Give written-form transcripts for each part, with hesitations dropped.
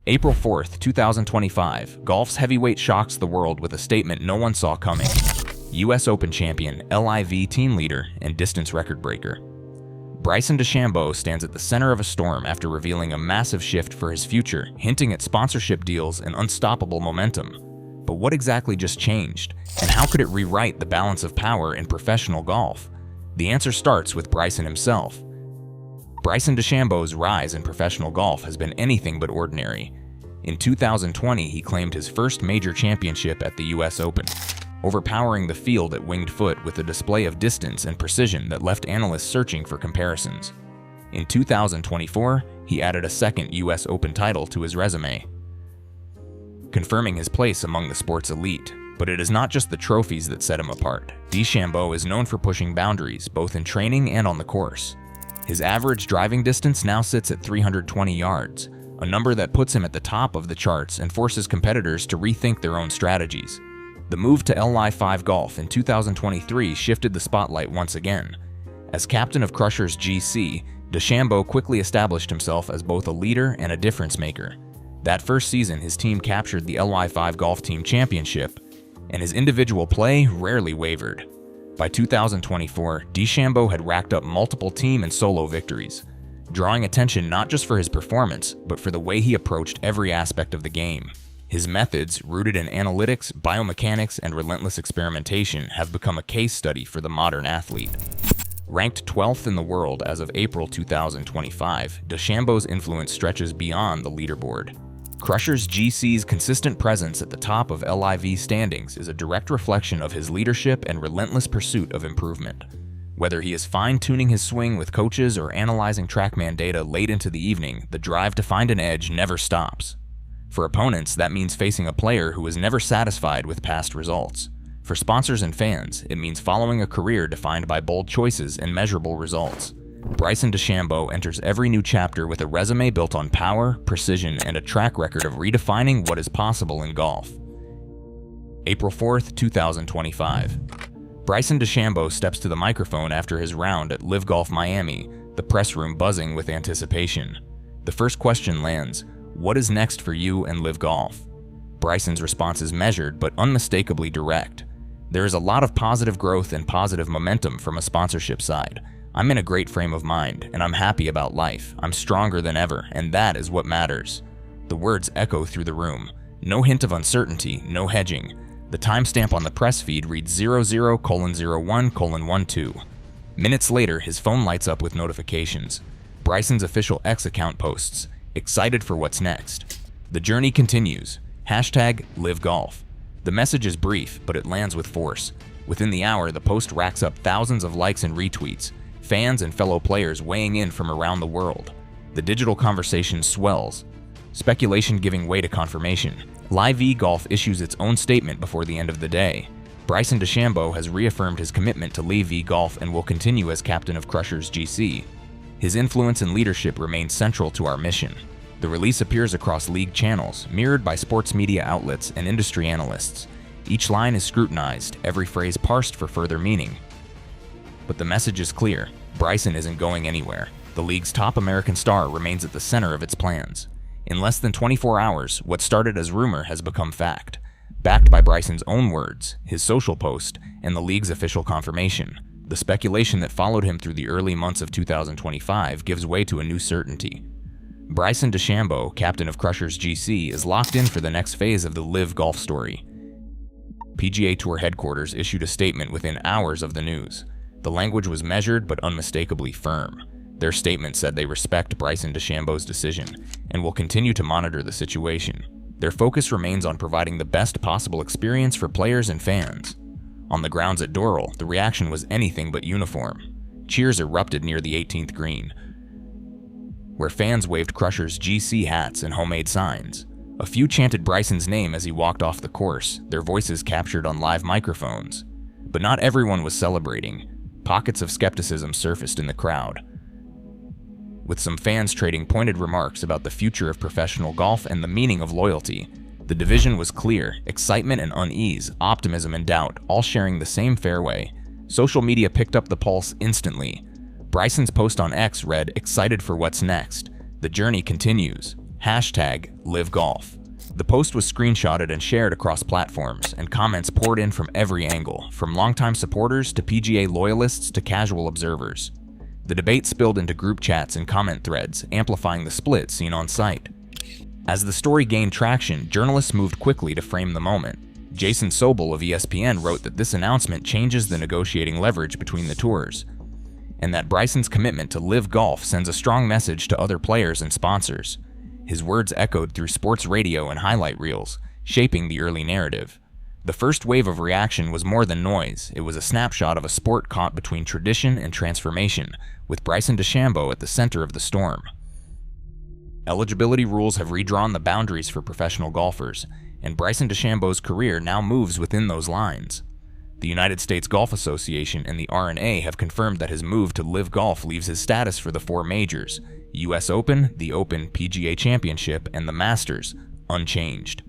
April 4th, 2025, golf's heavyweight shocks the world with a statement no one saw coming. US Open champion, LIV team leader, and distance record breaker. Bryson DeChambeau stands at the center of a storm after revealing a massive shift for his future, hinting at sponsorship deals and unstoppable momentum. But what exactly just changed, and how could it rewrite the balance of power in professional golf? The answer starts with Bryson himself. Bryson DeChambeau's rise in professional golf has been anything but ordinary. In 2020, he claimed his first major championship at the US Open, overpowering the field at winged foot with a display of distance and precision that left analysts searching for comparisons. In 2024, he added a second US Open title to his resume, confirming his place among the sport's elite. But it is not just the trophies that set him apart. DeChambeau is known for pushing boundaries, both in training and on the course. His average driving distance now sits at 320 yards, a number that puts him at the top of the charts and forces competitors to rethink their own strategies. The move to LIVGolf in 2023 shifted the spotlight once again. As captain of Crushers GC, DeChambeau quickly established himself as both a leader and a difference maker. That first season, his team captured the LI5 Team Championship, and his individual play rarely wavered. By 2024, DeChambeau had racked up multiple team and solo victories, drawing attention not just for his performance, but for the way he approached every aspect of the game. His methods, rooted in analytics, biomechanics, and relentless experimentation, have become a case study for the modern athlete. Ranked 12th in the world as of April 2025, DeChambeau's influence stretches beyond the leaderboard. Crushers GC's consistent presence at the top of LIV standings is a direct reflection of his leadership and relentless pursuit of improvement. Whether he is fine-tuning his swing with coaches or analyzing TrackMan data late into the evening, the drive to find an edge never stops. For opponents, that means facing a player who is never satisfied with past results. For sponsors and fans, it means following a career defined by bold choices and measurable results. Bryson DeChambeau enters every new chapter with a resume built on power, precision, and a track record of redefining what is possible in golf. April 4th, 2025. Bryson DeChambeau steps to the microphone after his round at LIVGolf Miami, the press room buzzing with anticipation. The first question lands: what is next for you and LIVGolf? Bryson's response is measured but unmistakably direct. There is a lot of positive growth and positive momentum from a sponsorship side. I'm in a great frame of mind, and I'm happy about life. I'm stronger than ever, and that is what matters. The words echo through the room. No hint of uncertainty, no hedging. The timestamp on the press feed reads 00:01:12. Minutes later, his phone lights up with notifications. Bryson's official X account posts, excited for what's next. The journey continues. #LIVGolf. The message is brief, but it lands with force. Within the hour, the post racks up thousands of likes and retweets, fans and fellow players weighing in from around the world. The digital conversation swells, speculation giving way to confirmation. LIVGolf issues its own statement before the end of the day. Bryson DeChambeau has reaffirmed his commitment to LIVGolf and will continue as captain of Crushers GC. His influence and leadership remain central to our mission. The release appears across league channels, mirrored by sports media outlets and industry analysts. Each line is scrutinized, every phrase parsed for further meaning. But the message is clear: Bryson isn't going anywhere. The league's top American star remains at the center of its plans. In less than 24 hours, what started as rumor has become fact, backed by Bryson's own words, his social post, and the league's official confirmation. The speculation that followed him through the early months of 2025 gives way to a new certainty. Bryson DeChambeau, captain of Crushers GC, is locked in for the next phase of the LIVGolf story. PGA Tour headquarters issued a statement within hours of the news. The language was measured but unmistakably firm. Their statement said they respect Bryson DeChambeau's decision and will continue to monitor the situation. Their focus remains on providing the best possible experience for players and fans. On the grounds at Doral, the reaction was anything but uniform. Cheers erupted near the 18th green, where fans waved Crushers GC hats and homemade signs. A few chanted Bryson's name as he walked off the course, their voices captured on live microphones. But not everyone was celebrating. Pockets of skepticism surfaced in the crowd, with some fans trading pointed remarks about the future of professional golf and the meaning of loyalty. The division was clear: excitement and unease, optimism and doubt, all sharing the same fairway. Social media picked up the pulse instantly. Bryson's post on X read, "Excited for what's next. The journey continues. #LIVGolf. The post was screenshotted and shared across platforms, and comments poured in from every angle, from longtime supporters to PGA loyalists to casual observers. The debate spilled into group chats and comment threads, amplifying the split seen on site. As the story gained traction, journalists moved quickly to frame the moment. Jason Sobel of ESPN wrote that this announcement changes the negotiating leverage between the tours, and that Bryson's commitment to LIVGolf sends a strong message to other players and sponsors. His words echoed through sports radio and highlight reels, shaping the early narrative. The first wave of reaction was more than noise. It was a snapshot of a sport caught between tradition and transformation, with Bryson DeChambeau at the center of the storm. Eligibility rules have redrawn the boundaries for professional golfers, and Bryson DeChambeau's career now moves within those lines. The United States Golf Association and the R&A have confirmed that his move to LIVGolf leaves his status for the four majors, US Open, the Open, PGA Championship, and the Masters, unchanged.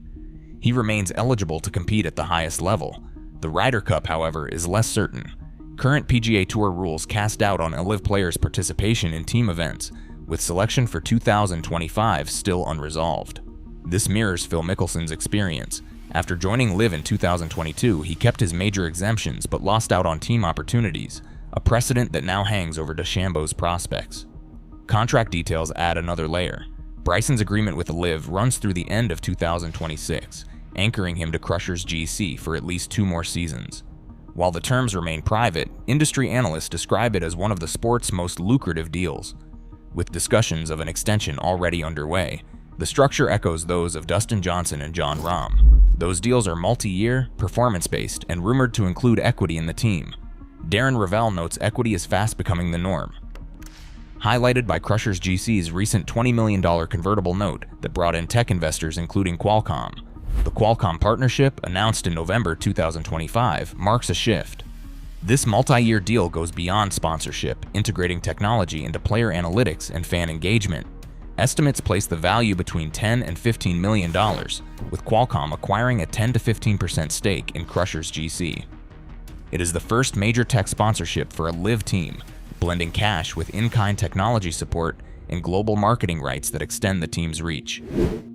He remains eligible to compete at the highest level. The Ryder Cup, however, is less certain. Current PGA Tour rules cast doubt on LIV players' participation in team events, with selection for 2025 still unresolved. This mirrors Phil Mickelson's experience. After joining LIV in 2022, he kept his major exemptions but lost out on team opportunities, a precedent that now hangs over DeChambeau's prospects. Contract details add another layer. Bryson's agreement with LIV runs through the end of 2026, anchoring him to Crushers GC for at least 2 more seasons. While the terms remain private, industry analysts describe it as one of the sport's most lucrative deals. With discussions of an extension already underway, the structure echoes those of Dustin Johnson and Jon Rahm. Those deals are multi-year, performance-based, and rumored to include equity in the team. Darren Ravel notes equity is fast becoming the norm, highlighted by Crushers GC's recent $20 million convertible note that brought in tech investors including Qualcomm. The Qualcomm partnership, announced in November 2025, marks a shift. This multi-year deal goes beyond sponsorship, integrating technology into player analytics and fan engagement. Estimates place the value between $10 and $15 million, with Qualcomm acquiring a 10 to 15% stake in Crushers GC. It is the first major tech sponsorship for a LIV team, blending cash with in-kind technology support and global marketing rights that extend the team's reach.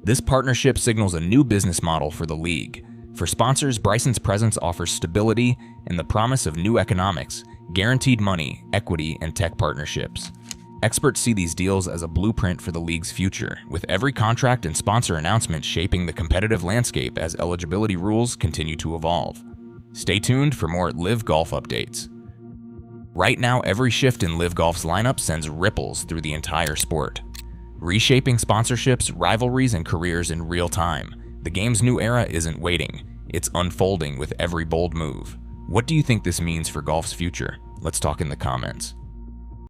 This partnership signals a new business model for the league. For sponsors, Bryson's presence offers stability and the promise of new economics, guaranteed money, equity, and tech partnerships. Experts see these deals as a blueprint for the league's future, with every contract and sponsor announcement shaping the competitive landscape as eligibility rules continue to evolve. Stay tuned for more LIVGolf updates. Right now, every shift in LIVGolf's lineup sends ripples through the entire sport, reshaping sponsorships, rivalries, and careers in real time. The game's new era isn't waiting, it's unfolding with every bold move. What do you think this means for golf's future? Let's talk in the comments.